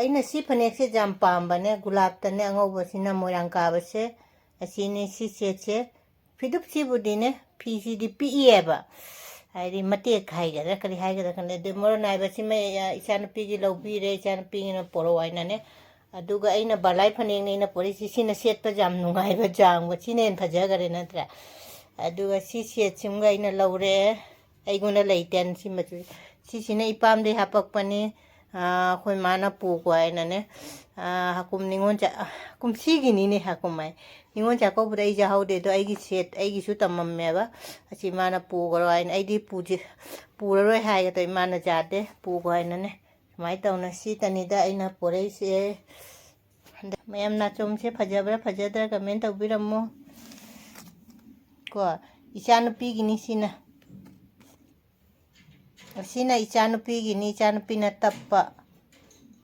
ꯑꯩꯅ ꯁꯤ ꯐꯅꯦꯛꯁꯦ ꯌꯥꯝ ꯄꯥꯝꯕꯅꯦ ꯒꯨꯂꯥꯞꯇꯅꯦ ꯑꯉꯧꯕꯁꯤꯅ ꯃꯣꯏꯔꯥꯡ ꯀꯥꯕꯁꯦ ꯑꯁꯤꯅꯦ ꯁꯤ ꯁꯦꯠꯁꯦ ꯐꯤꯗꯨꯞꯁꯤꯕꯨꯗꯤꯅꯦ ꯐꯤꯁꯤꯗꯤ ꯄꯤꯛꯏꯑꯦꯕ ꯍꯥꯏꯗꯤ ꯃꯇꯦꯛ ꯍꯥꯏꯒꯗ꯭ꯔꯥ ꯀꯔꯤ ꯍꯥꯏꯒꯗ꯭ꯔꯥ ꯈꯪꯗꯦ ꯑꯗꯨ ꯃꯔꯣꯟ ꯅꯥꯏꯕꯁꯤꯃ ꯏꯆꯥꯅꯨꯄꯤꯒꯤ ꯂꯧꯕꯤꯔꯦ ꯏꯆꯥꯅꯨꯄꯤꯒꯤꯅ ꯄꯣꯔꯛꯑꯣ ꯍꯥꯏꯅꯅꯦ ꯑꯗꯨꯒ ꯑꯩꯅ ꯕꯂꯥꯏ ꯐꯅꯦꯛꯅꯦ ꯑꯩꯅ ꯄꯣꯔꯛꯏꯁꯤ ꯁꯤꯅ ꯁꯦꯠꯄ ꯌꯥꯝ ꯅꯨꯡꯉꯥꯏꯕ ꯖꯥꯡꯕ ꯁꯤꯅ ꯍꯦꯟꯅ ꯐꯖꯈꯔꯦ ꯅꯠꯇ꯭ꯔꯥ ꯑꯗꯨꯒ ꯁꯤ ꯁꯦꯠꯁꯤꯃꯒ ꯑꯩꯅ ꯂꯧꯔꯦ ꯑꯩꯉꯣꯟꯗ ꯂꯩꯇꯦꯅ ꯁꯤ ꯃꯆꯨ ꯁꯤꯁꯤꯅ ꯏꯄꯥꯝꯗꯩ ꯍꯥꯄꯛꯄꯅꯤ ꯑꯩꯈꯣꯏ ꯃꯥꯅ ꯄꯨꯀꯣ ꯍꯥꯏꯅꯅꯦ ꯍꯀꯨꯝ ꯅꯤꯉꯣꯜ ꯀꯨꯝꯁꯤꯒꯤꯅꯤꯅꯦ ꯍꯀꯨꯝ ꯍꯥꯏ ꯅꯤꯉꯣꯜ ꯆꯥꯛꯀꯧꯕꯗ ꯑꯩ ꯌꯥꯍꯧꯗꯦ ꯑꯗꯣ ꯑꯩꯒꯤ ꯁꯦꯠ ꯑꯩꯒꯤꯁꯨ ꯇꯝꯃꯝꯃꯦꯕ ꯑꯁꯤ ꯃꯥꯅ ꯄꯨꯈ꯭ꯔꯣ ꯍꯥꯏꯅ ꯑꯩꯗꯤ ꯄꯨꯔꯔꯣꯏ ꯍꯥꯏꯒꯗꯣ ꯏꯃꯥꯅ ꯌꯥꯗꯦ ꯄꯨꯈꯣ ꯍꯥꯏꯅꯅꯦ ꯁꯨꯃꯥꯏꯅ ꯇꯧꯅ ꯁꯤꯇꯅꯤꯗ ꯑꯩꯅ ꯄꯣꯔꯛꯏꯁꯦ ꯃꯌꯥꯝ ꯅꯥꯆꯣꯝꯁꯦ ꯐꯖꯕ꯭ꯔꯥ ꯐꯖꯗ꯭ꯔꯥ ꯀꯃꯦꯟ ꯇꯧꯕꯤꯔꯝꯃꯣ ꯀꯣ ꯏꯆꯥꯅꯨꯄꯤꯒꯤꯅꯤ ꯁꯤꯅ ꯏꯆꯥꯅꯨꯄꯤꯒꯤꯅꯤ ꯏꯆꯥꯅꯨꯄꯤꯅ ꯇꯞꯄ